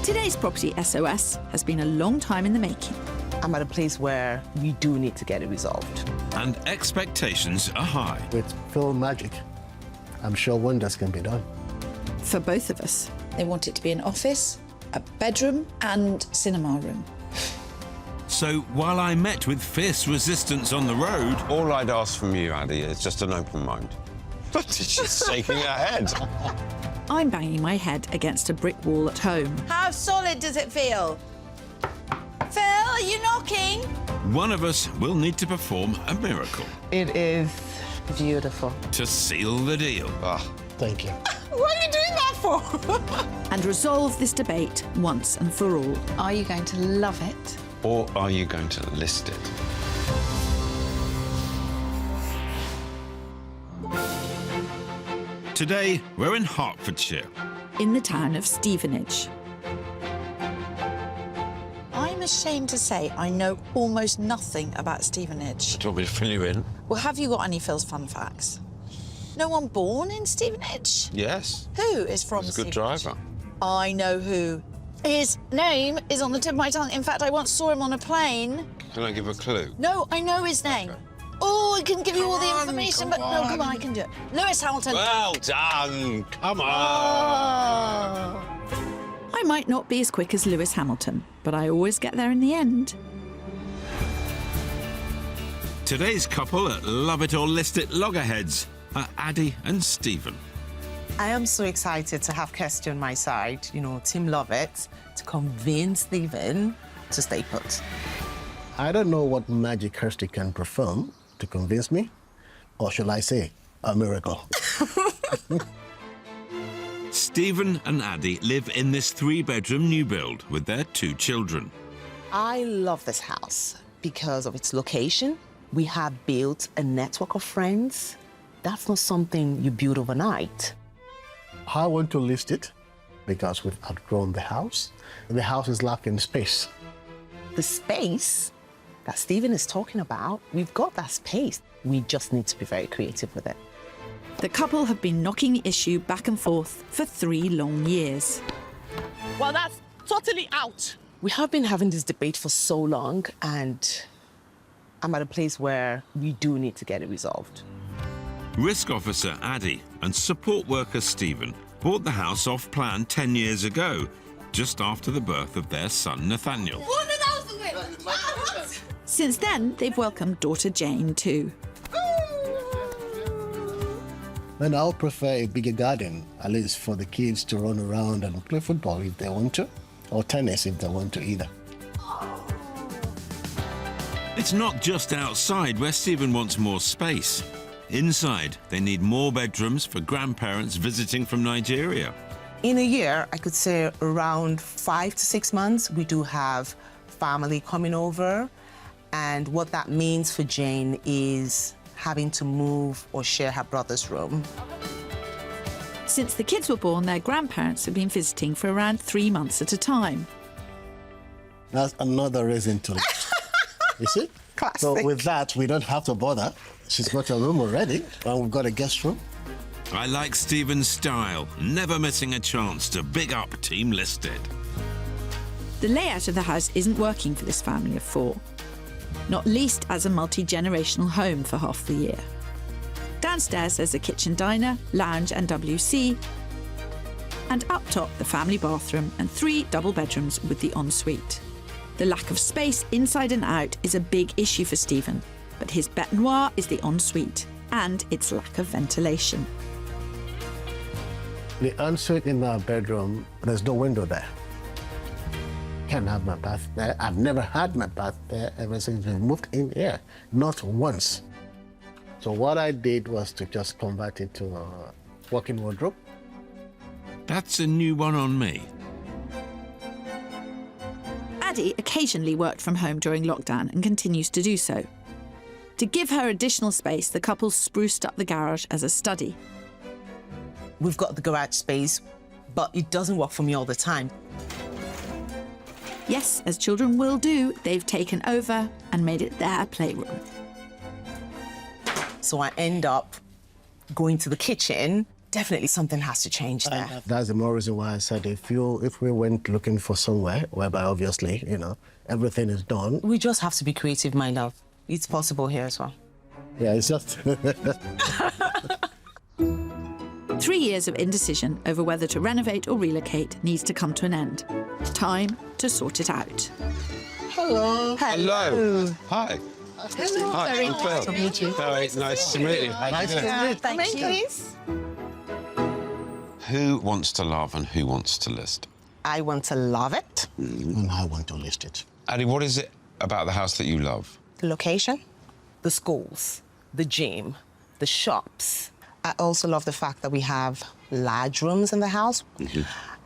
Today's Property SOS has been a long time in the making. I'm at a place where we do need to get it resolved. And expectations are high. With film magic, I'm sure wonders can be done. For both of us. They want it to be an office, a bedroom and cinema room. So while I met with fierce resistance on the road, All I'd ask from you, Addy, is just an open mind. But she's shaking her head. I'm banging my head against a brick wall at home. How solid does it feel? Phil, are you knocking? one of us will need to perform a miracle It is beautiful. to seal the deal. Thank you. What are you doing that for? And resolve this debate once and for all. Are you going to love it? Or are you going to list it? Today, we're in Hertfordshire. In the town of Stevenage. I'm ashamed to say I know almost nothing about Stevenage. Do you want me to fill you in? Well, have you got any Phil's fun facts? No one born in Stevenage? Yes. Who is from He's a good Stevenage? driver. I know who. His name is on the tip of my tongue. In fact, I once saw him on a plane. Can I give a clue? No, I know his name. Oh, I can give you all the information, but no, come on, I can do it. Lewis Hamilton. Well done! Come on! I might not be as quick as Lewis Hamilton, but I always get there in the end. Today's couple at Love It or List It loggerheads are Addy and Stephen. I am so excited to have Kirsty on my side, you know, Team Lovett, to convince Stephen to stay put. I don't know what magic Kirsty can perform to convince me, or shall I say, a miracle. Stephen and Addy live in this 3-bedroom new build with their 2 children. I love this house because of its location. We have built a network of friends. That's not something you build overnight. I want to list it because we've outgrown the house. The house is lacking space. The space that Stephen is talking about, we've got that space. We just need to be very creative with it. The couple have been knocking the issue back and forth for 3 long years. Well, that's totally out. We have been having this debate for so long, and I'm at a place where we do need to get it resolved. Risk officer Addy and support worker Stephen bought the house off plan 10 years ago, just after the birth of their son Nathaniel. Since then, they've welcomed daughter Jane too. And I'll prefer a bigger garden, at least for the kids to run around and play football if they want to, or tennis if they want to either. It's not just outside where Stephen wants more space. Inside, they need more bedrooms for grandparents visiting from Nigeria. In a year, I could say around 5 to 6 months, we do have family coming over. And what that means for Jane is having to move or share her brother's room. Since the kids were born, their grandparents have been visiting for around 3 months at a time. That's another reason to list. You see? Classic. So with that, we don't have to bother. She's got a room already, and we've got a guest room. I like Stephen's style, never missing a chance to big up Team Listed. The layout of the house isn't working for this family of 4, not least as a multi-generational home for half the year. Downstairs there's a kitchen diner, lounge and WC, and up top the family bathroom and 3 double bedrooms with the ensuite. The lack of space inside and out is a big issue for Stephen, but his bête noire is the ensuite and its lack of ventilation. The ensuite in our bedroom, there's no window there. Can't have my bath there. I've never had my bath there ever since we moved in here, not once. So what I did was to just convert it to a walk-in wardrobe. That's a new one on me. Addy occasionally worked from home during lockdown and continues to do so. To give her additional space, the couple spruced up the garage as a study. We've got the garage space, but it doesn't work for me all the time. Yes, as children will do, they've taken over and made it their playroom. So I end up going to the kitchen definitely something has to change there. That's the more reason why I said if we went looking for somewhere whereby obviously, everything is done. We just have to be creative, my love. It's possible here as well. Yeah, it's just 3 years of indecision over whether to renovate or relocate needs to come to an end. Time to sort it out. Hello. Hello. Hi. Hello. Hi, Very I'm nice Phil. to meet you. Very nice to meet you. Nice to meet you. Thank you. Please. Who wants to love and who wants to list? I want to love it. And I want to list it. Addy, what is it about the house that you love? The location, the schools, the gym, the shops. I also love the fact that we have large rooms in the house.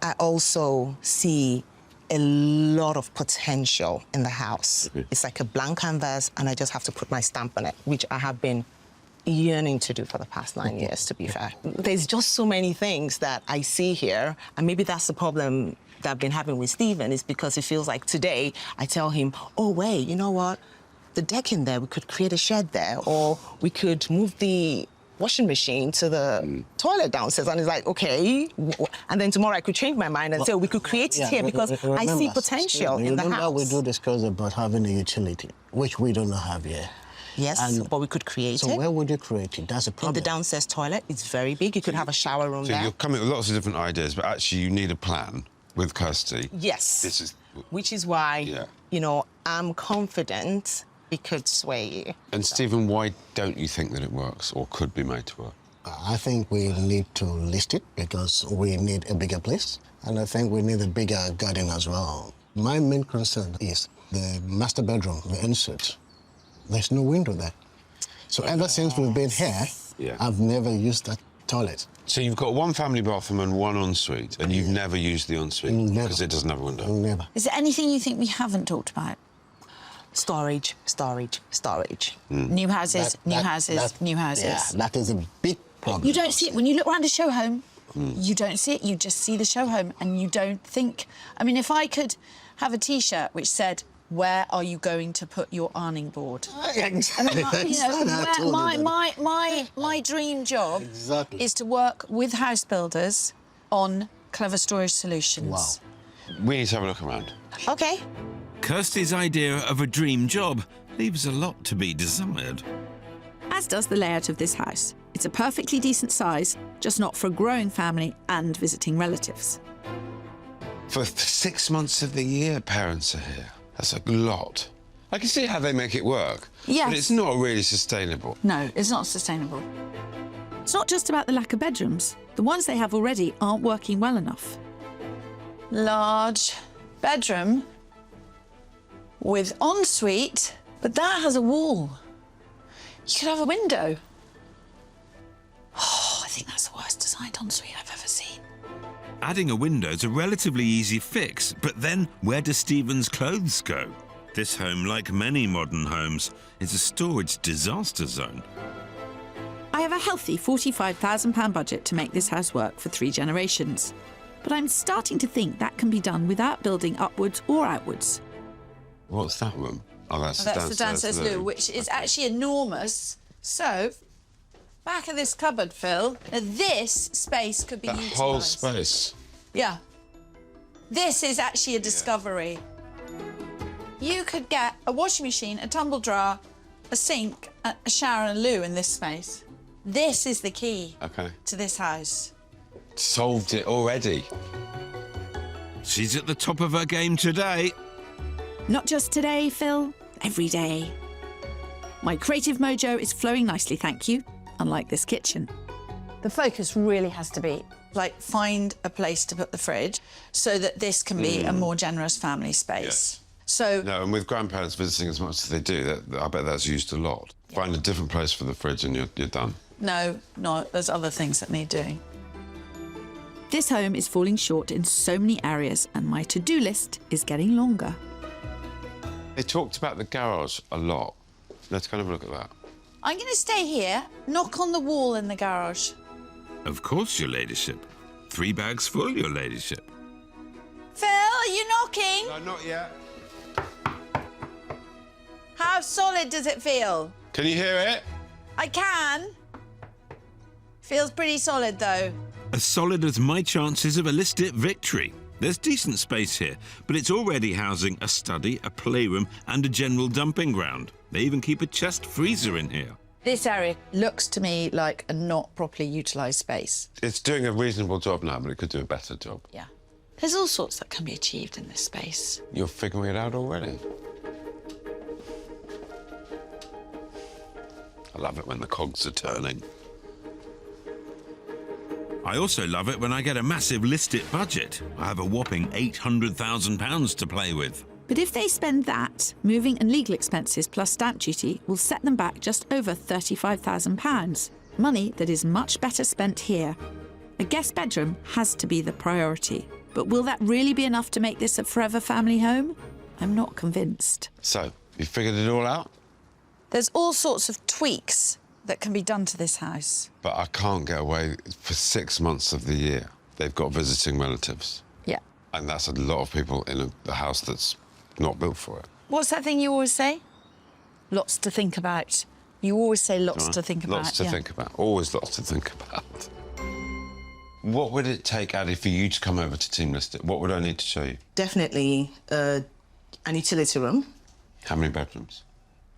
I also see a lot of potential in the house. It's like a blank canvas, and I just have to put my stamp on it, which I have been yearning to do for the past 9 years, to be fair. There's just so many things that I see here, and maybe that's the problem that I've been having with Stephen, is because it feels like today I tell him, oh, wait, you know what? The deck in there, we could create a shed there, or we could move the washing machine to the toilet downstairs. And it's like, okay. And then tomorrow I could change my mind and say, we could create it here because I see potential in the house. We do discuss about having a utility, which we don't have here. Yes, but we could create So it. where would you create it? That's a In problem. the downstairs toilet, it's very big. You could have a shower room So there. you're coming with lots of different ideas, but actually you need a plan with Kirsty. Yes. This is... Which is why, Yeah. I'm confident it could sway you. And Stephen, why don't you think that it works or could be made to work? I think we need to list it because we need a bigger place. And I think we need a bigger garden as well. My main concern is the master bedroom, the ensuite. There's no window there. So ever since we've been here, I've never used that toilet. So you've got one family bathroom and one ensuite, and you've never used the ensuite Never. because it doesn't have a window? Never. Is there anything you think we haven't talked about? Storage, storage, storage. New houses, new houses, new houses. Yeah, that is a big problem. You don't see it when you look around a show home. You don't see it. You just see the show home, and you don't think. I mean, if I could have a T-shirt which said, "Where are you going to put your ironing board?" Exactly. My dream job is to work with house builders on clever storage solutions. Wow. We need to have a look around. Okay. Kirsty's idea of a dream job leaves a lot to be desired. As does the layout of this house. It's a perfectly decent size, just not for a growing family and visiting relatives. For 6 months of the year, parents are here. That's a lot. I can see how they make it work. Yes. But it's not really sustainable. No, it's not sustainable. It's not just about the lack of bedrooms. The ones they have already aren't working well enough. Large bedroom with ensuite, but that has a wall. You could have a window. Oh, I think that's the worst designed ensuite I've ever seen. Adding a window's a relatively easy fix, but then where do Stephen's clothes go? This home, like many modern homes, is a storage disaster zone. I have a healthy £45,000 budget to make this house work for 3 generations. But I'm starting to think that can be done without building upwards or outwards. What's that room? Oh, that's The downstairs loo, which is actually enormous. So, back of this cupboard, Phil, now this space could be That utilised. whole space. Yeah. This is actually a discovery. You could get a washing machine, a tumble dryer, a sink, a shower and a loo in this space. This is the key to this house. Solved it already. She's at the top of her game today. Not just today, Phil, every day. My creative mojo is flowing nicely, thank you, unlike this kitchen. The focus really has to be, like, find a place to put the fridge so that this can be a more generous family space. So, No, and with grandparents visiting as much as they do, I bet that's used a lot. Find a different place for the fridge and you're done. no, there's other things that need doing. This home is falling short in so many areas and my to-do list is getting longer. They talked about the garage a lot. Let's kind of look at that. I'm going to stay here, knock on the wall in the garage. Of course, your ladyship. 3 bags full, your ladyship. Phil, are you knocking? No, not yet. How solid does it feel? Can you hear it? I can. Feels pretty solid, though. As solid as my chances of a Listed victory. There's decent space here, but it's already housing a study, a playroom and a general dumping ground. They even keep a chest freezer in here. This area looks to me like a not properly utilised space. It's doing a reasonable job now, but it could do a better job. Yeah. There's all sorts that can be achieved in this space. You're figuring it out already. I love it when the cogs are turning. I also love it when I get a massive Listed budget. I have a whopping £800,000 to play with. But if they spend that, moving and legal expenses plus stamp duty will set them back just over £35,000. Money that is much better spent here. A guest bedroom has to be the priority. But will that really be enough to make this a forever family home? I'm not convinced. So, you figured it all out? There's all sorts of tweaks that can be done to this house. But I can't get away for 6 months of the year. They've got visiting relatives. Yeah. And that's a lot of people in a house that's not built for it. What's that thing you always say? Lots to think about. You always say lots to think about. Lots to think about. Always lots to think about. What would it take, Addie, for you to come over to Team Listed? What would I need to show you? Definitely an utility room. How many bedrooms?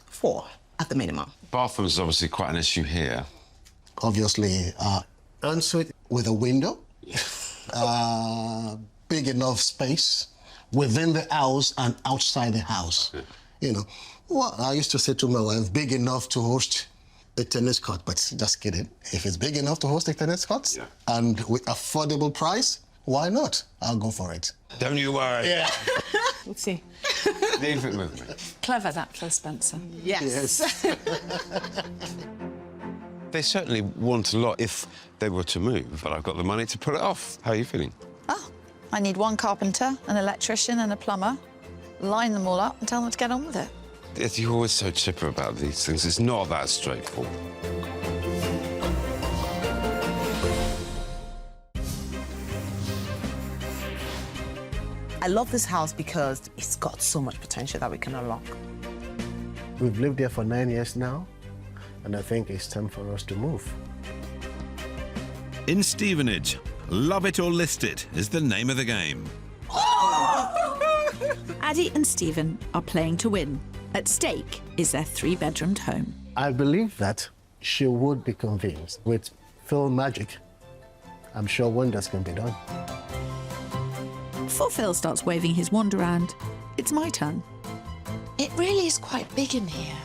4 at the minimum. Bathroom is obviously quite an issue here. Obviously, ensuite with a window, big enough space within the house and outside the house. Yeah. You know, well, I used to say to my wife, big enough to host a tennis court, but just kidding. If it's big enough to host a tennis court and with affordable price, why not? I'll go for it. Don't you worry. Yeah. Let's see. Leave it with me. Clever, that, Phil Spencer. Yes. They certainly want a lot if they were to move, but I've got the money to pull it off. How are you feeling? Oh, I need one carpenter, an electrician and a plumber. Line them all up and tell them to get on with it. You're always so chipper about these things. It's not that straightforward. I love this house because it's got so much potential that we can unlock. We've lived there for 9 years now, and I think it's time for us to move. In Stevenage, Love It or List It is the name of the game. Addie and Stephen are playing to win. At stake is their 3-bedroomed home. I believe that she would be convinced. With film magic, I'm sure wonders can be done. Before Phil starts waving his wand around, it's my turn. It really is quite big in here.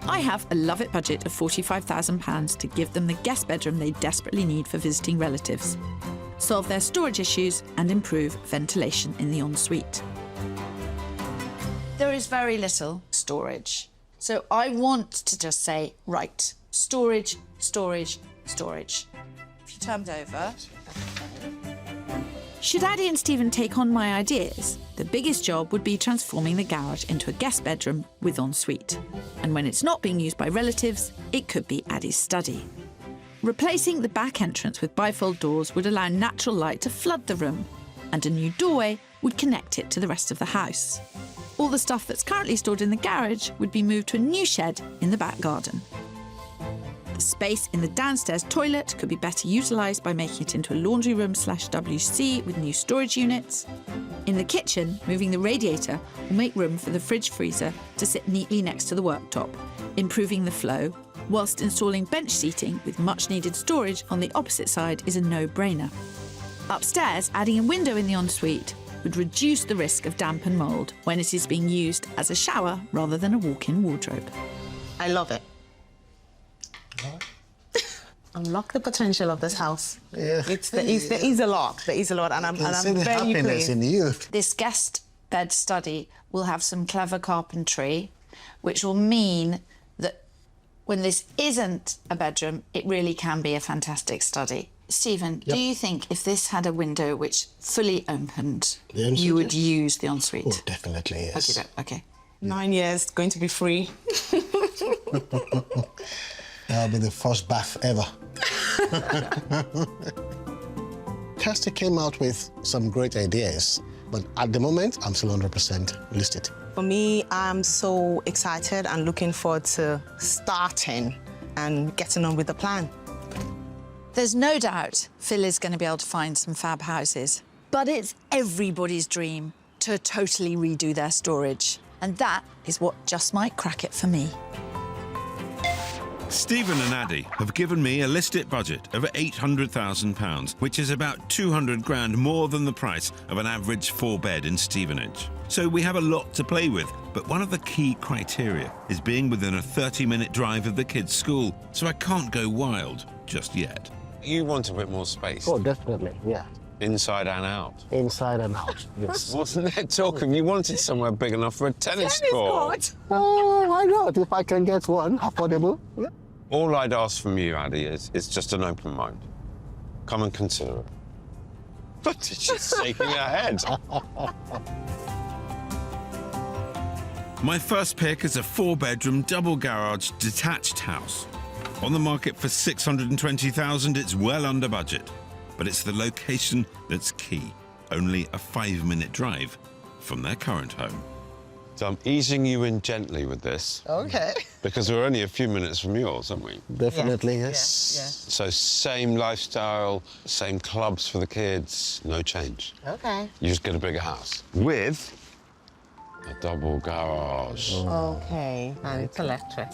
I have a Love It budget of £45,000 to give them the guest bedroom they desperately need for visiting relatives, solve their storage issues and improve ventilation in the ensuite. There is very little storage. So I want to just say, right, storage, storage, storage. If you turned over... Should Addie and Stephen take on my ideas, the biggest job would be transforming the garage into a guest bedroom with ensuite. And when it's not being used by relatives, it could be Addie's study. Replacing the back entrance with bifold doors would allow natural light to flood the room, and a new doorway would connect it to the rest of the house. All the stuff that's currently stored in the garage would be moved to a new shed in the back garden. The space in the downstairs toilet could be better utilised by making it into a laundry room /WC with new storage units. In the kitchen, moving the radiator will make room for the fridge freezer to sit neatly next to the worktop, improving the flow, whilst installing bench seating with much needed storage on the opposite side is a no-brainer. Upstairs, adding a window in the ensuite would reduce the risk of damp and mould when it is being used as a shower rather than a walk-in wardrobe. I love it. Unlock the potential of this house. Yeah. There is a lot, and I'm See the very happiness pleased. in you. This guest bed study will have some clever carpentry, which will mean that when this isn't a bedroom, it really can be a fantastic study. Stephen, do you think if this had a window which fully opened, you would use the ensuite? Oh, definitely, yes. Okay. 9 years, going to be free. That'll be the first bath ever. Kirsty came out with some great ideas, but at the moment, I'm still 100% listed. For me, I'm so excited and looking forward to starting and getting on with the plan. There's no doubt Phil is going to be able to find some fab houses, but it's everybody's dream to totally redo their storage. And that is what just might crack it for me. Stephen and Addie have given me a listed budget of £800,000, which is about 200 grand more than the price of an average 4-bed in Stevenage. So we have a lot to play with, but one of the key criteria is being within a 30-minute drive of the kids' school, so I can't go wild just yet. You want a bit more space, Oh, definitely, yeah. inside and out. Inside and out, yes. Wasn't there talk of you wanted somewhere big enough for a tennis court? Oh, why not? If I can get one affordable. Yeah. All I'd ask from you, Addie, is just an open mind. Come and consider it. But she's shaking her head. My first pick is a 4-bedroom, double-garage, detached house. On the market for $620,000, it's well under budget. But it's the location that's key. Only a 5-minute drive from their current home. So I'm easing you in gently with this. Okay. Because we're only a few minutes from yours, aren't we? Definitely, yes. Yeah. So same lifestyle, same clubs for the kids, no change. Okay. You just get a bigger house with a double garage. Okay. And it's electric.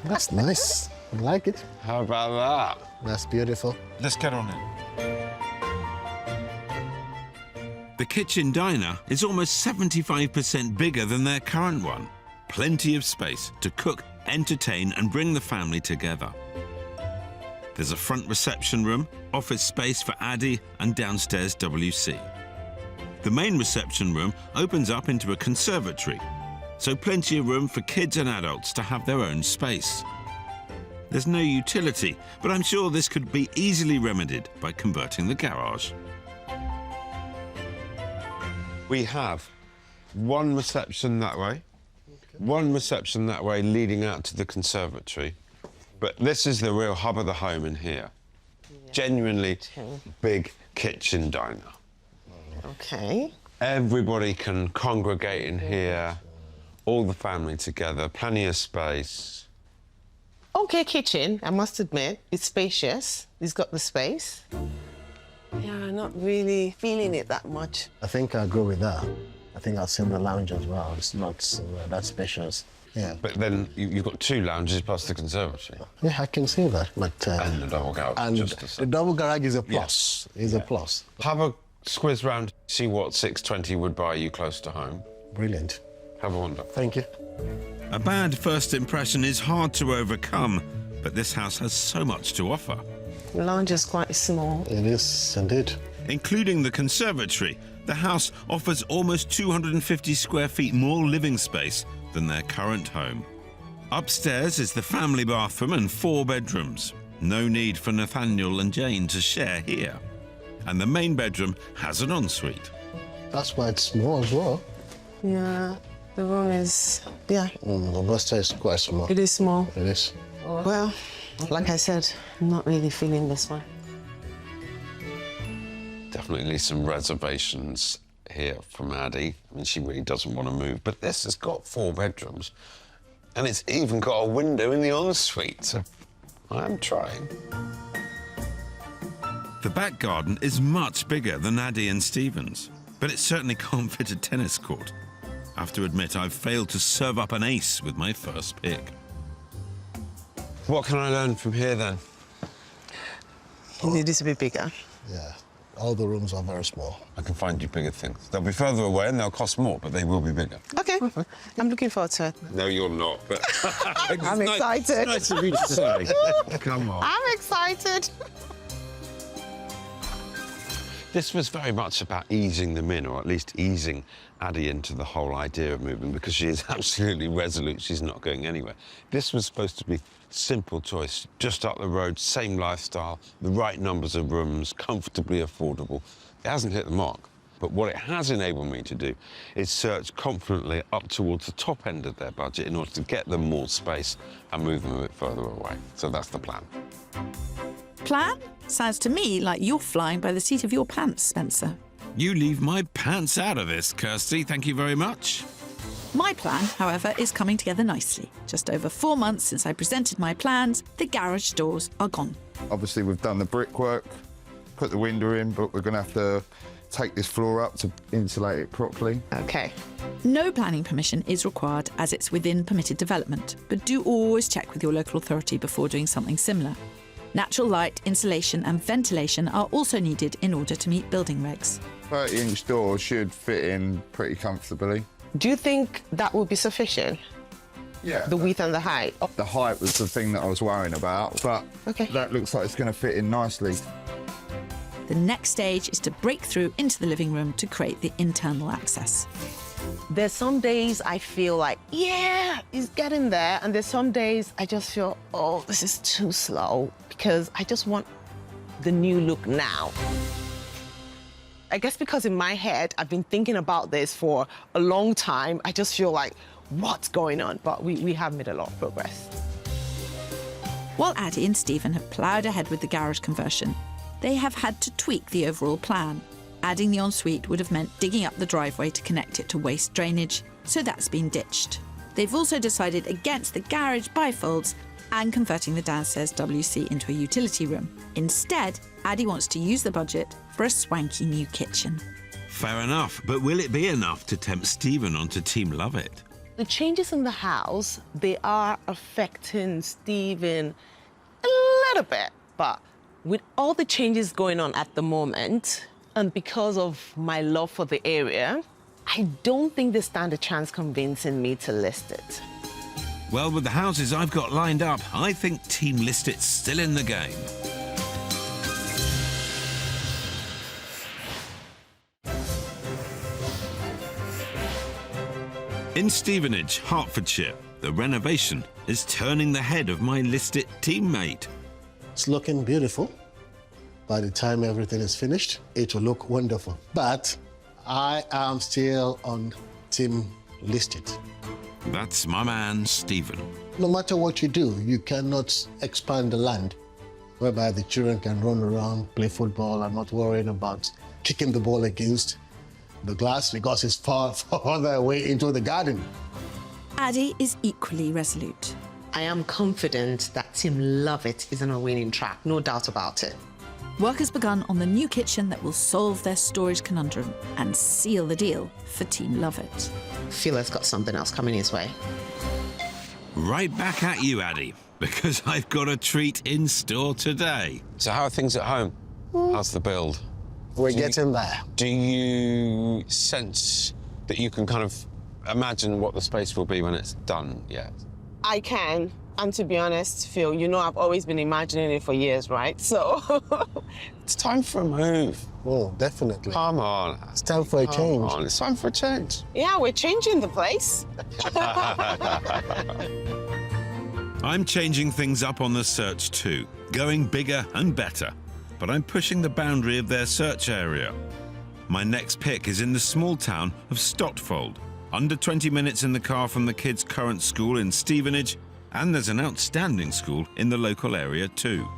That's nice. I like it. How about that? That's beautiful. Let's get on it. The kitchen diner is almost 75% bigger than their current one. Plenty of space to cook, entertain, and bring the family together. There's a front reception room, office space for Addie, and downstairs WC. The main reception room opens up into a conservatory, so plenty of room for kids and adults to have their own space. There's no utility, but I'm sure this could be easily remedied by converting the garage. We have one reception that way, one reception that way leading out to the conservatory. But this is the real hub of the home in here. Genuinely big kitchen diner. Okay. Everybody can congregate in here, all the family together, plenty of space. Okay, kitchen, I must admit, it's spacious. It's got the space. Yeah, not really feeling it that much. I think I agree with that. I think I've seen the lounge as well. It's not that spacious. Yeah. But then you've got 2 lounges plus the conservatory. Yeah, I can see that. But And the double garage. and just to the say. double garage is a plus. Is a plus. Have a squiz round, see what 620 would buy you close to home. Brilliant. Have a wander. Thank you. A bad first impression is hard to overcome, but this house has so much to offer. The lounge is quite small. It is indeed. Including the conservatory, the house offers almost 250 square feet more living space than their current home. Upstairs is the family bathroom and 4 bedrooms. No need for Nathaniel and Jane to share here. And the main bedroom has an ensuite. That's why it's small as well. Yeah, the room is, yeah, The master is quite small. it is small. It is. Well, like I said, I'm not really feeling this one. Definitely some reservations here from Addie. I mean, she really doesn't want to move. But this has got 4 bedrooms. And it's even got a window in the ensuite. So I am trying. The back garden is much bigger than Addie and Stephen's, but it certainly can't fit a tennis court. I have to admit I've failed to serve up an ace with my first pick. What can I learn from here, then? You need it to be bigger. Yeah. All the rooms are very small. I can find you bigger things. They'll be further away and they'll cost more, but they will be bigger. Okay, I'm looking forward to it. No, you're not, but... I'm excited. It's nice of you to say. Come on. I'm excited. This was very much about easing them in, or at least easing Addie into the whole idea of moving, because she is absolutely resolute. She's not going anywhere. This was supposed to be simple choice, just up the road, same lifestyle, the right numbers of rooms, comfortably affordable. It hasn't hit the mark. But what it has enabled me to do is search confidently up towards the top end of their budget in order to get them more space and move them a bit further away. So that's the plan. Plan? Sounds to me like you're flying by the seat of your pants, Spencer. You leave my pants out of this, Kirsty. Thank you very much. My plan, however, is coming together nicely. Just over 4 months since I presented my plans, the garage doors are gone. Obviously, we've done the brickwork, put the window in, but we're going to have to take this floor up to insulate it properly. Okay. No planning permission is required as it's within permitted development, but do always check with your local authority before doing something similar. Natural light, insulation and ventilation are also needed in order to meet building regs. 30-inch door should fit in pretty comfortably. Do you think that will be sufficient? Yeah. The width and the height? The height was the thing that I was worrying about, but Okay. that looks like it's going to fit in nicely. The next stage is to break through into the living room to create the internal access. There's some days I feel like, yeah, it's getting there. And there's some days I just feel, oh, this is too slow because I just want the new look now. I guess because in my head, I've been thinking about this for a long time. I just feel like, what's going on? But we have made a lot of progress. While Addie and Stephen have ploughed ahead with the garage conversion, they have had to tweak the overall plan. Adding the ensuite would have meant digging up the driveway to connect it to waste drainage, so that's been ditched. They've also decided against the garage bifolds and converting the downstairs WC into a utility room. Instead, Addie wants to use the budget for a swanky new kitchen. Fair enough, but will it be enough to tempt Stephen onto Team Love It? The changes in the house, they are affecting Stephen a little bit. But with all the changes going on at the moment, and because of my love for the area, I don't think they stand a chance convincing me to list it. Well, with the houses I've got lined up, I think Team List It's still in the game. In Stevenage, Hertfordshire, the renovation is turning the head of my List It teammate. It's looking beautiful. By the time everything is finished, it will look wonderful. But I am still on Team List It. That's my man, Stephen. No matter what you do, you cannot expand the land whereby the children can run around, play football, and not worrying about kicking the ball against the glass because it's far further away into the garden. Addie is equally resolute. I am confident that Team Love It is on a winning track, no doubt about it. Work has begun on the new kitchen that will solve their storage conundrum and seal the deal for Team Love It. Phila's got something else coming his way. Right back at you, Addie, because I've got a treat in store today. So how are things at home? How's the build? We're getting there. Do you sense that you can kind of imagine what the space will be when it's done yet? I can. And to be honest, Phil, you know I've always been imagining it for years, right? So It's time for a move. Oh, definitely. Come on. It's time for a change. Come on, it's time for a change. yeah, we're changing the place. I'm changing things up on the search too, going bigger and better, but I'm pushing the boundary of their search area. My next pick is in the small town of Stotfold, under 20 minutes in the car from the kids' current school in Stevenage, and there's an outstanding school in the local area too.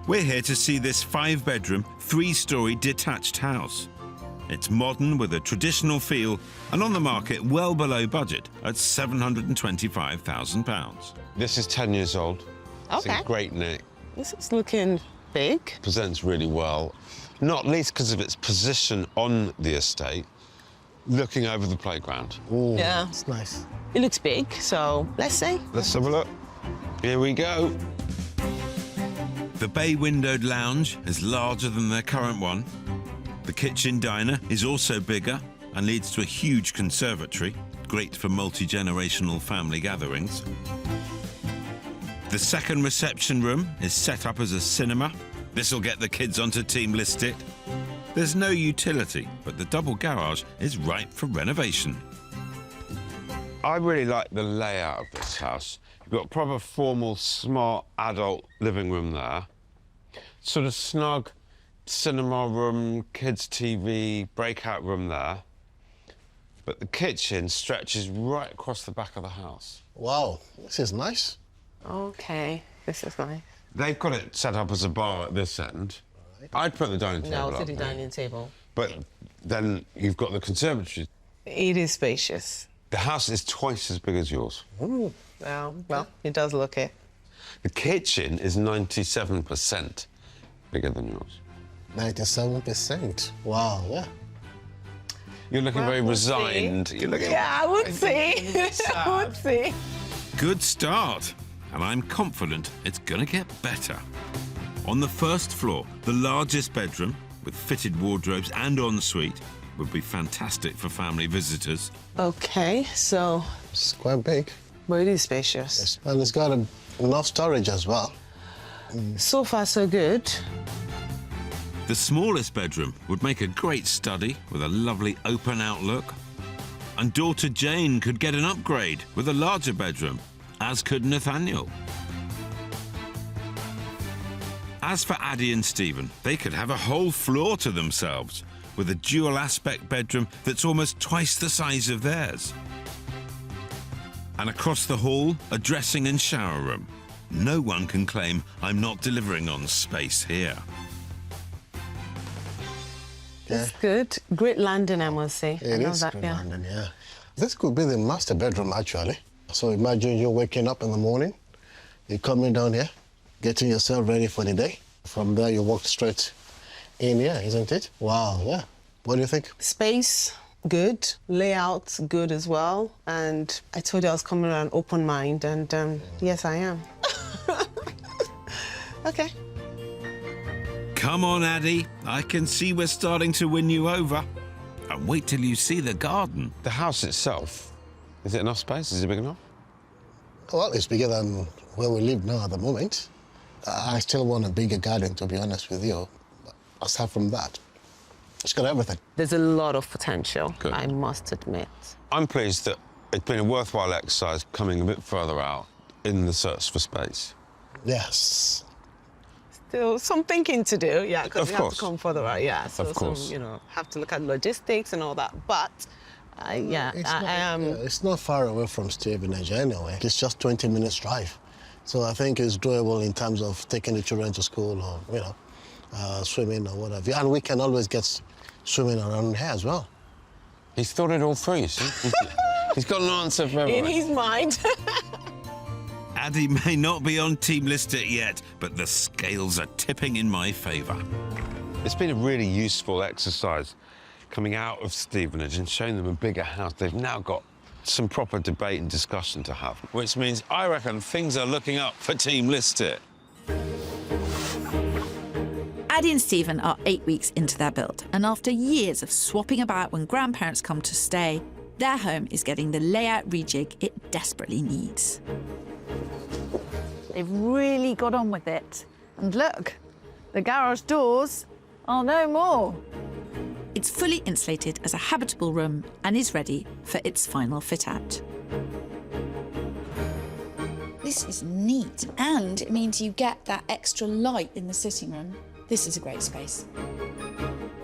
We're here to see this 5-bedroom, 3-storey detached house. It's modern with a traditional feel and on the market well below budget at £725,000. This is 10 years old. It's Okay. in great nick. This is looking big. Presents really well, not least because of its position on the estate, looking over the playground. Oh, Yeah. it's nice. It looks big, so let's see. Let's have a look. Here we go. The bay-windowed lounge is larger than their current one. The kitchen diner is also bigger and leads to a huge conservatory, great for multi-generational family gatherings. The second reception room is set up as a cinema. This'll get the kids onto Team List It. There's no utility, but the double garage is ripe for renovation. I really like the layout of this house. You've got a proper formal, smart, adult living room there. Sort of snug cinema room, kids' TV, breakout room there. But the kitchen stretches right across the back of the house. Wow, this is nice. Okay, this is nice. They've got it set up as a bar at this end. I'd put the dining table up there. table. But then you've got the conservatory. It is spacious. The house is twice as big as yours. Well, it does look it. The kitchen is 97% bigger than yours. 97%. Wow, yeah. You're looking very resigned. You're looking... Yeah, I would say. I would say. Good start, and I'm confident it's gonna get better. On the first floor, the largest bedroom, with fitted wardrobes and ensuite, would be fantastic for family visitors. Okay, so It's quite big. but it is spacious. And it's got enough storage as well. So far, so good. The smallest bedroom would make a great study with a lovely open outlook. And daughter Jane could get an upgrade with a larger bedroom, as could Nathaniel. As for Addie and Stephen, they could have a whole floor to themselves, with a dual aspect bedroom that's almost twice the size of theirs. And across the hall, a dressing and shower room. No one can claim I'm not delivering on space here. It's good. Great landing, I must say. I It love is that, good yeah. landing, yeah. This could be the master bedroom, actually. So imagine you're waking up in the morning, you're coming down here, getting yourself ready for the day. From there, you walk straight in here, isn't it? Wow, yeah. What do you think? Space, good. Layout, good as well. And I told you I was coming with an open mind, and yes, I am. Okay. Come on, Addie. I can see we're starting to win you over. And wait till you see the garden. The house itself, is it enough space? Is it big enough? Well, it's bigger than where we live now at the moment. I still want a bigger garden, to be honest with you. But aside from that, it's got everything. There's a lot of potential, Good. I must admit. I'm pleased that it's been a worthwhile exercise coming a bit further out in the search for space. Yes. Still some thinking to do, yeah, because Of we have course. to come further out, yeah. So Of course. some, you know, have to look at logistics and all that. But, yeah, I am... It's not far away from Stevenage anyway. It's just 20 minutes drive. So I think it's doable in terms of taking the children to school or, you know, swimming or whatever. And we can always get swimming around here as well. He's thought it all through, you see. He's got an answer for In everything. his mind. Addie may not be on Team Lister yet, but the scales are tipping in my favour. It's been a really useful exercise coming out of Stevenage and showing them a bigger house. They've now got some proper debate and discussion to have, which means I reckon things are looking up for Team Lister. Addie and Stephen are 8 weeks into their build, and after years of swapping about when grandparents come to stay, their home is getting the layout rejig it desperately needs. They've really got on with it. And look, the garage doors are no more. It's fully insulated as a habitable room and is ready for its final fit-out. This is neat, and it means you get that extra light in the sitting room. This is a great space.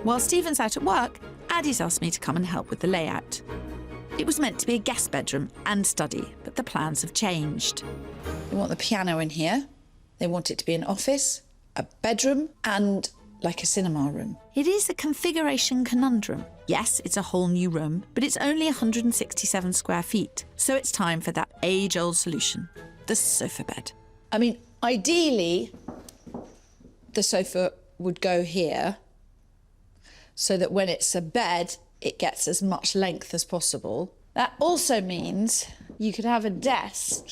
While Stephen's out at work, Addie's asked me to come and help with the layout. It was meant to be a guest bedroom and study, but the plans have changed. They want the piano in here. They want it to be an office, a bedroom, and like a cinema room. It is a configuration conundrum. Yes, it's a whole new room, but it's only 167 square feet, so it's time for that age-old solution, the sofa bed. I mean, ideally, the sofa would go here so that when it's a bed, it gets as much length as possible. That also means you could have a desk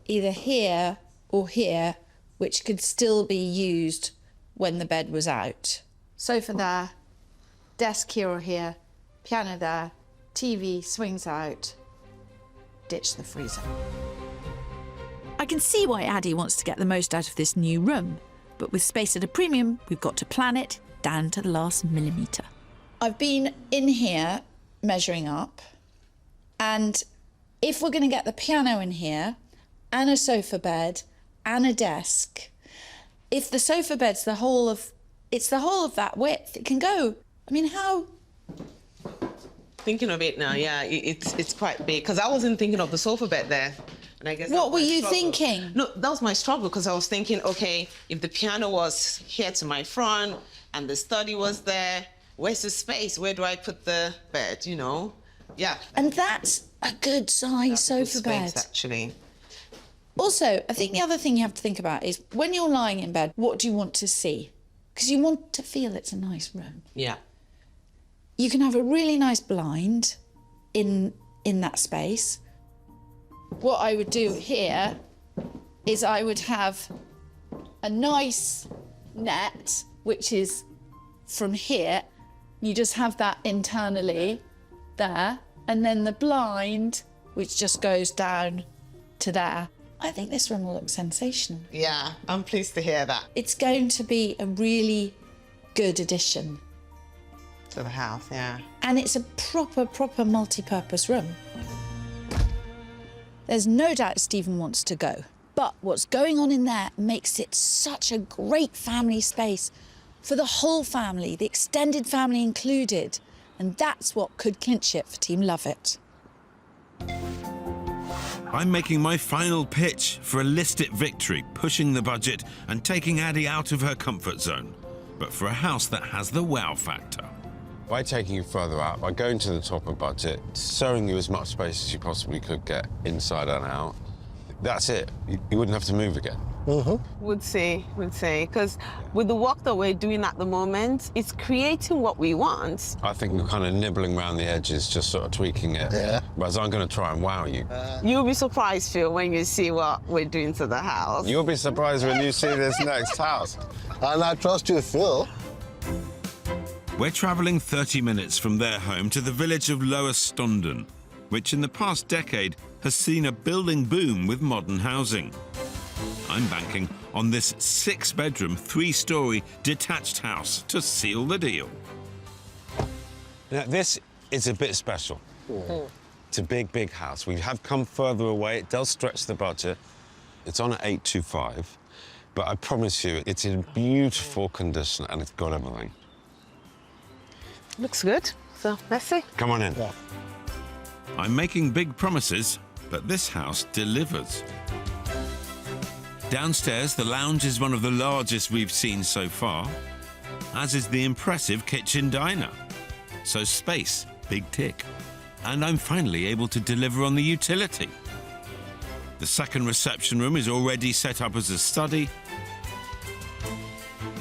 either here or here, which could still be used when the bed was out. Sofa there, desk here or here, piano there, TV swings out, ditch the freezer. I can see why Addie wants to get the most out of this new room, but with space at a premium, we've got to plan it down to the last millimetre. I've been in here measuring up, and if we're going to get the piano in here and a sofa bed and a desk, if the sofa bed's the whole of that width, it can go. I mean, how? Thinking of it now, yeah, it's quite big. Because I wasn't thinking of the sofa bed there. And I guess that What was were my you struggle. thinking? No, that was my struggle, because I was thinking, okay, if the piano was here to my front and the study was there, where's the space? Where do I put the bed, you know? Yeah. And that's a good size sofa bed. Actually. Also, I think the other thing you have to think about is when you're lying in bed, what do you want to see? Because you want to feel it's a nice room. Yeah. You can have a really nice blind in that space. What I would do here is I would have a nice net, which is from here. You just have that internally there, and then the blind, which just goes down to there. I think this room will look sensational. Yeah, I'm pleased to hear that. It's going to be a really good addition. To the house, yeah. And it's a proper multi-purpose room. There's no doubt Stephen wants to go, but what's going on in there makes it such a great family space for the whole family, the extended family included, and that's what could clinch it for Team Lovett. I'm making my final pitch for a list-it victory, pushing the budget and taking Addie out of her comfort zone, but for a house that has the wow factor. By taking you further out, by going to the top of budget, showing you as much space as you possibly could get inside and out, that's it. You wouldn't have to move again. Would say, because with the work that we're doing at the moment, it's creating what we want. I think we're kind of nibbling around the edges, just sort of tweaking it. Yeah. Whereas I'm going to try and wow you. You'll be surprised, Phil, when you see what we're doing to the house. You'll be surprised when you see this next house. And I trust you, Phil. We're travelling 30 minutes from their home to the village of Lower Stondon, which in the past decade has seen a building boom with modern housing. I'm banking on this 6-bedroom, 3-storey detached house to seal the deal. Now, this is a bit special. It's a big house. We have come further away. It does stretch the budget. It's on at 825, but I promise you, it's in beautiful condition and it's got everything. Looks good. So let's see. Come on in. Yeah. I'm making big promises, but this house delivers. Downstairs, the lounge is one of the largest we've seen so far, as is the impressive kitchen diner. So space, big tick. And I'm finally able to deliver on the utility. The second reception room is already set up as a study,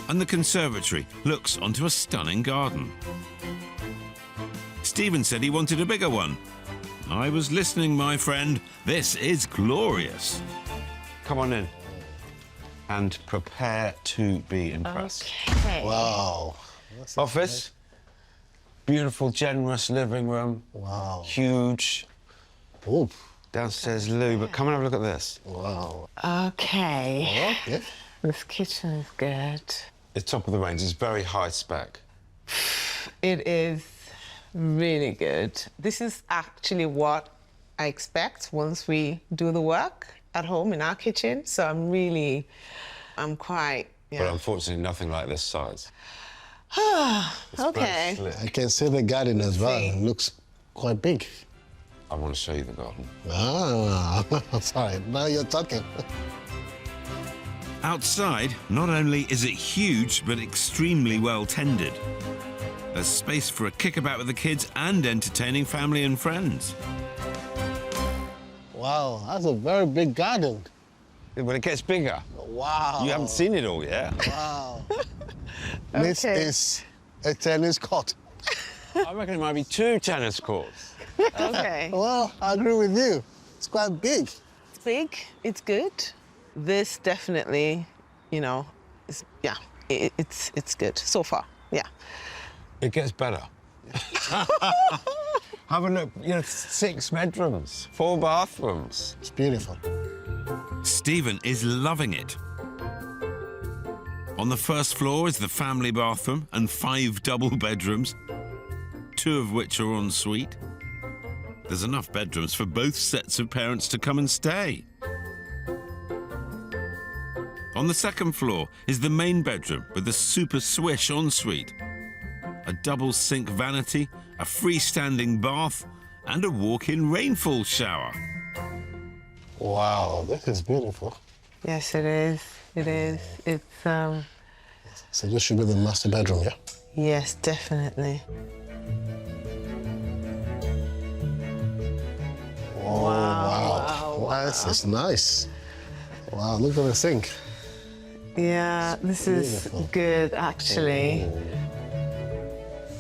and the conservatory looks onto a stunning garden. Stephen said he wanted a bigger one. I was listening, my friend. This is glorious. Come on in. And prepare to be impressed. Okay. Wow. Office. Beautiful, generous living room. Wow. Huge. Oh, Downstairs loo, but come and have a look at this. wow. Okay. Okay. This kitchen is good. It's top of the range. It's very high spec. It is really good. This is actually what I expect once we do the work at home in our kitchen. So I'm quite, But unfortunately, nothing like this size. Okay. Very slick. I can see the garden as well. It looks quite big. I want to show you the garden. Ah, sorry. Now you're talking. Outside, not only is it huge, but extremely well tended. There's space for a kickabout with the kids and entertaining family and friends. Wow, that's a very big garden. When it gets bigger, Wow. you haven't seen it all yet. Wow. This Okay. is a tennis court. I reckon it might be 2 tennis courts. Okay. Well, I agree with you. It's quite big. It's big. It's good. This definitely, you know, it's good so far. Yeah. It gets better. Have a look. 6 bedrooms, 4 bathrooms. It's beautiful. Stephen is loving it. On the first floor is the family bathroom and 5 double bedrooms, 2 of which are en suite. There's enough bedrooms for both sets of parents to come and stay. On the second floor is the main bedroom with the super swish ensuite, a double sink vanity, a freestanding bath, and a walk-in rainfall shower. Wow, this is beautiful. Yes, it is. It is. It's So this should be the master bedroom, yeah? yes, definitely. Oh, wow. This is nice. Wow, look at the sink. Yeah, this is good, actually.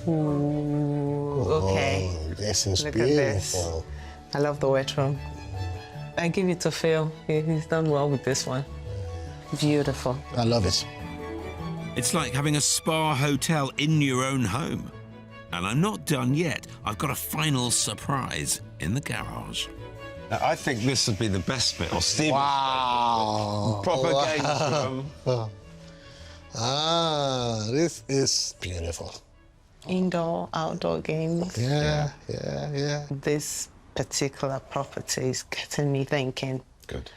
Ooh, okay. Oh, this is Look at this. beautiful. I love the wet room. I give it to Phil. He's done well with this one. Beautiful. I love it. It's like having a spa hotel in your own home. And I'm not done yet. I've got a final surprise in the garage. Now, I think this would be the best bit, or Steve. Wow. Proper games room. Ah, this is beautiful. Indoor, outdoor games. Yeah. This particular property is getting me thinking. Good.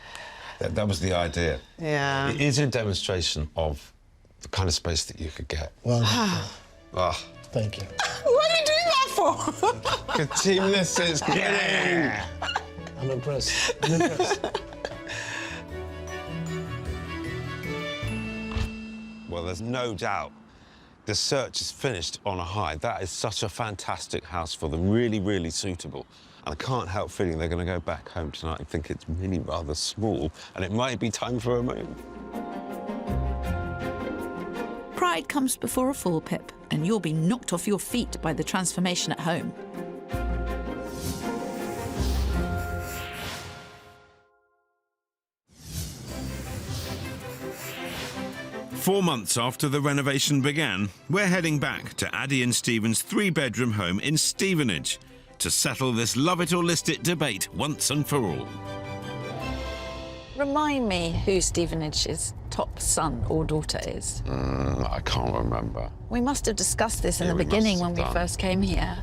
That was the idea. Yeah. It is a demonstration of the kind of space that you could get. Well, Ah, thank you. What are you doing that for? good team this is. Yeah. I'm impressed. Well, there's no doubt the search is finished on a high. That is such a fantastic house for them, really, really suitable. And I can't help feeling they're going to go back home tonight and think it's really rather small, and it might be time for a move. Pride comes before a fall, Pip, and you'll be knocked off your feet by the transformation at home. Four months after the renovation began, we're heading back to Addie and Stephen's three-bedroom home in Stevenage to settle this love it or list it debate once and for all. Remind me who Stevenage's top son or daughter is. I can't remember. We must have discussed this in Yeah, the we beginning must when have we done. first came here.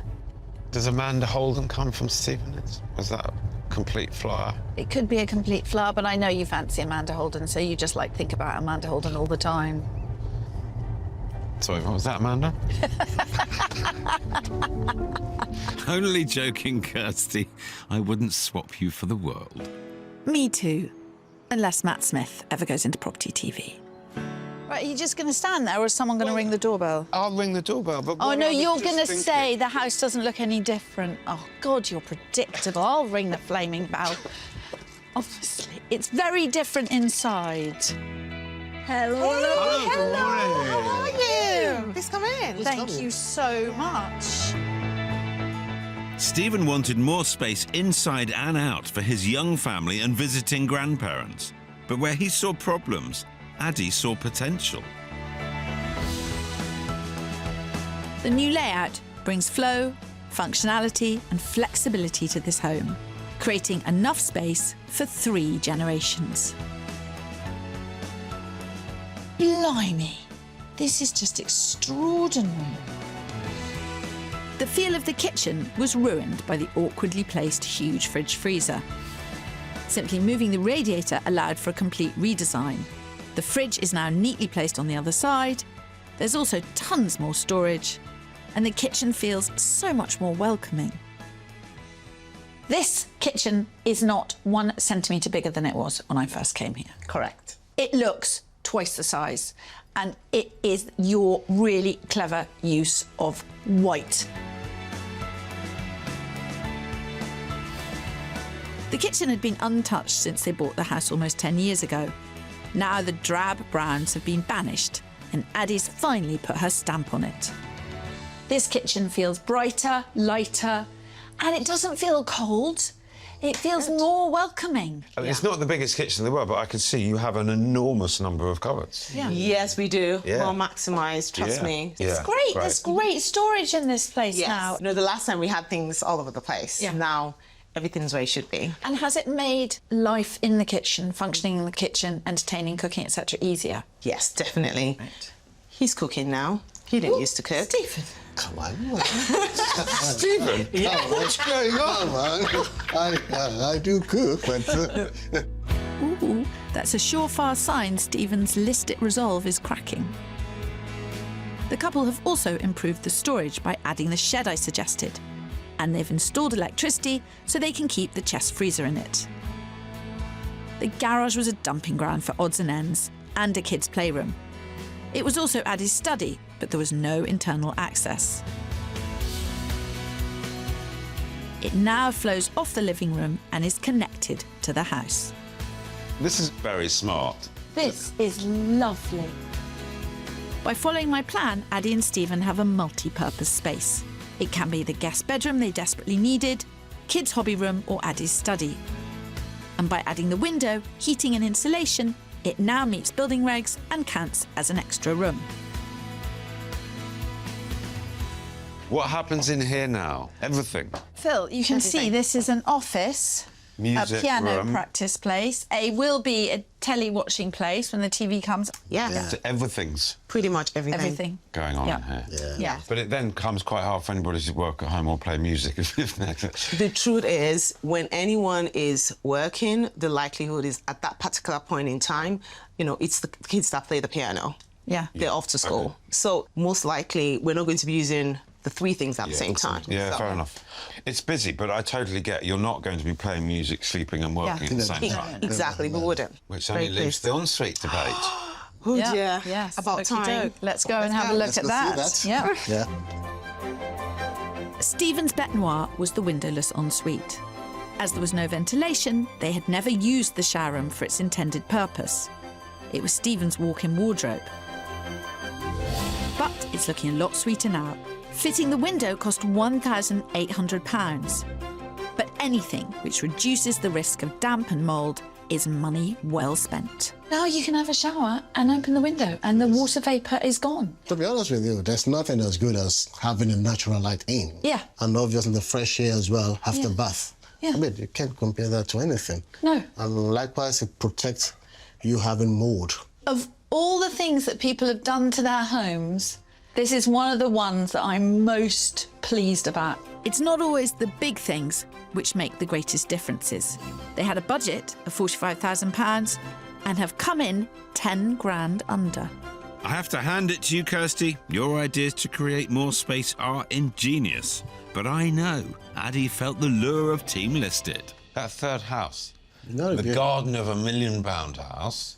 Does Amanda Holden come from Stevenage? Was that a complete flyer? It could be a complete flower, but I know you fancy Amanda Holden, so you just like think about Amanda Holden all the time. Sorry, what was that, Amanda? Only joking, Kirsty. I wouldn't swap you for the world. Me too, unless Matt Smith ever goes into property TV. Right, are you just going to stand there, or is someone going to ring the doorbell? I'll ring the doorbell, but... Oh, what no, I was you're just going to thinking- say the house doesn't look any different. Oh, God, you're predictable. I'll ring the flaming bell. Obviously, it's very different inside. Hello. Hello. How are you? Please come in. Thank you so much. Stephen wanted more space inside and out for his young family and visiting grandparents. But where he saw problems, Addie saw potential. The new layout brings flow, functionality and flexibility to this home, creating enough space for 3 generations. Blimey, this is just extraordinary. The feel of the kitchen was ruined by the awkwardly placed huge fridge freezer. Simply moving the radiator allowed for a complete redesign. The fridge is now neatly placed on the other side. There's also tons more storage, and the kitchen feels so much more welcoming. This kitchen is not 1 centimetre bigger than it was when I first came here. Correct. It looks twice the size, and it is your really clever use of white. The kitchen had been untouched since they bought the house almost 10 years ago. Now the drab browns have been banished, and Addie's finally put her stamp on it. This kitchen feels brighter, lighter, and it doesn't feel cold. It feels more welcoming. I mean, it's not the biggest kitchen in the world, but I can see you have an enormous number of cupboards. Yeah. Yes, we do. Yeah. Well maximised, trust Yeah. me. Yeah. It's great. There's great storage in this place Yes. now. No, the last time we had things all over the place. Yeah. Now everything's where it should be. And has it made life in the kitchen, functioning in the kitchen, entertaining, cooking, etc., easier? Yes, definitely. He's cooking now. He didn't used to cook. Stephen. Come on. Stephen, What's going on, man? I do cook, but... Ooh, that's a surefire sign Stephen's list it resolve is cracking. The couple have also improved the storage by adding the shed I suggested, and they've installed electricity so they can keep the chest freezer in it. The garage was a dumping ground for odds and ends and a kids' playroom. It was also Addie's study, but there was no internal access. It now flows off the living room and is connected to the house. This is very smart. This is lovely. By following my plan, Addie and Stephen have a multi-purpose space. It can be the guest bedroom they desperately needed, kids' hobby room or Addie's study. And by adding the window, heating and insulation, it now meets building regs and counts as an extra room. What happens in here now? Everything. Phil, you can see this is an office, Music a piano room. practice place. It will be a telly-watching place when the TV comes. Yeah, So everything's pretty much everything. Everything. going on Yeah. in here. Yeah. But it then becomes quite hard for anybody to work at home or play music. The truth is, when anyone is working, the likelihood is at that particular point in time, you know, it's the kids that play the piano. Yeah. They're off to school. So most likely, we're not going to be using the three things at the same time. Yeah, So- fair enough. It's busy, but I totally get you're not going to be playing music, sleeping and working at the same time. Exactly, we wouldn't. Which only Very leaves the ensuite debate. Oh Yeah. dear. Yes. About time. Okey-doke. Let's go and have a look Let's at go see that. that. Yeah. Yeah. Stephen's Bête Noire was the windowless ensuite. As there was no ventilation, they had never used the shower room for its intended purpose. It was Stephen's walk-in wardrobe. But it's looking a lot sweeter now. Fitting the window cost £1,800. But anything which reduces the risk of damp and mould is money well spent. Now you can have a shower and open the window and the water vapour is gone. To be honest with you, there's nothing as good as having a natural light in. Yeah. And obviously the fresh air as well after Yeah. bath. Yeah. I mean, you can't compare that to anything. No. And likewise, it protects you having mold. Of all the things that people have done to their homes, this is one of the ones that I'm most pleased about. It's not always the big things which make the greatest differences. They had a budget of £45,000 and have come in 10 grand under. I have to hand it to you, Kirsty. Your ideas to create more space are ingenious. But I know Addie felt the lure of Team Listed. That third house, No, the yeah. garden of £1 million house,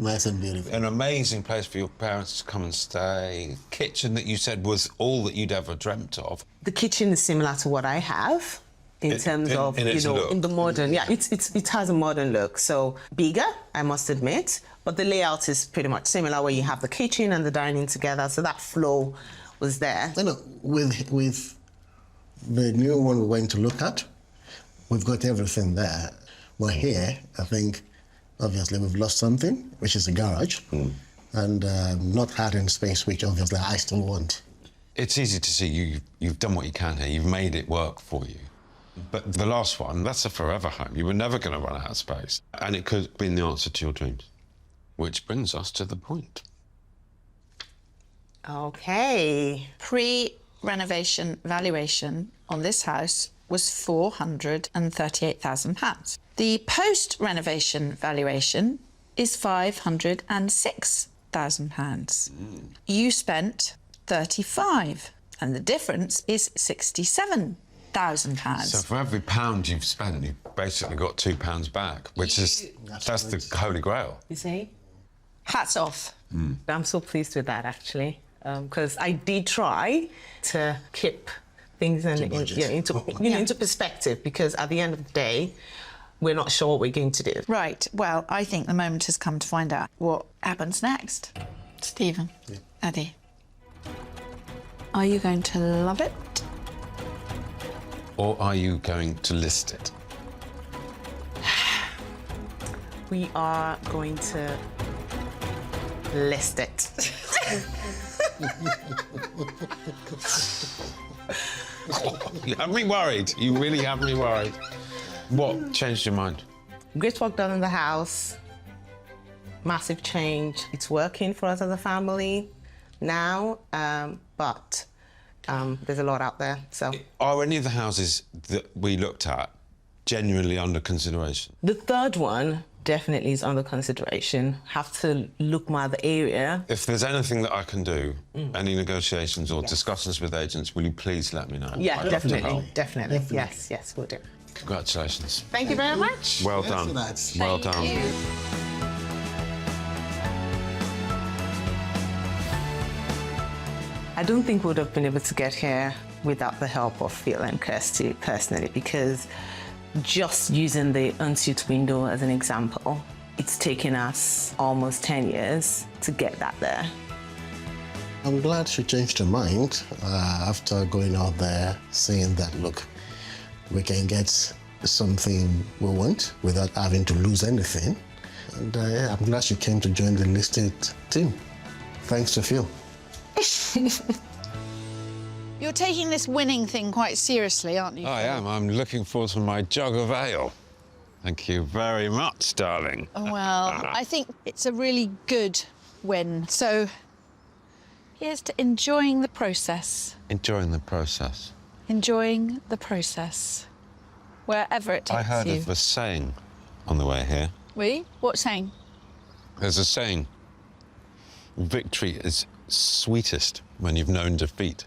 Nice and beautiful. an amazing place for your parents to come and stay, kitchen that you said was all that you'd ever dreamt of. The kitchen is similar to what I have in terms of, in its look. in the modern. Yeah, it has a modern look. So bigger, I must admit, but the layout is pretty much similar where you have the kitchen and the dining together. So that flow was there. You know, with the new one we went to look at, we've got everything there. But here, I think, obviously, we've lost something, which is a garage, and not having space, which obviously I still want. It's easy to see you've done what you can here. You've made it work for you. But the last one, that's a forever home. You were never going to run out of space. And it could have been the answer to your dreams. Which brings us to the point. Okay. Pre-renovation valuation on this house was £438,000. The post-renovation valuation is £506,000. You spent 35, and the difference is £67,000. So for every pound you've spent, you've basically got £2 back, which is, that's the holy grail. You see? Hats off. I'm so pleased with that, actually, because I did try to keep things into perspective, because at the end of the day, we're not sure what we're going to do. Right, well, I think the moment has come to find out what happens next. Stephen, Addie, are you going to love it? Or are you going to list it? We are going to list it. You have me worried. You really have me worried. What changed your mind? Great work done in the house. Massive change. It's working for us as a family now, but there's a lot out there. So Are any of the houses that we looked at genuinely under consideration? the third one definitely is under consideration. Have to look more at the area. If there's anything that I can do, any negotiations or discussions with agents, will you please let me know? Yeah, I'd love to definitely, help. definitely. Yes, we'll do. Congratulations. Thank you very much. Well done. Excellent. Well done. I don't think we would have been able to get here without the help of Phil and Kirsty personally, because just using the ensuite window as an example, it's taken us almost 10 years to get that there. I'm glad she changed her mind after going out there, saying that, look, we can get something we want without having to lose anything. And I'm glad she came to join the listed team. Thanks to Phil. You're taking this winning thing quite seriously, aren't you? I am. I'm looking forward to my jug of ale. Thank you very much, darling. Well, I think it's a really good win. So here's to enjoying the process. Enjoying the process. Enjoying the process. Wherever it takes you. I heard of a saying on the way here. We? What saying? There's a saying, victory is sweetest when you've known defeat.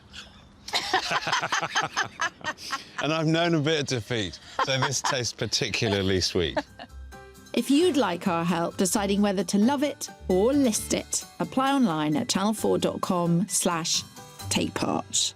And I've known a bit of defeat, so this tastes particularly sweet. If you'd like our help deciding whether to love it or list it, apply online at channel4.com/takepart.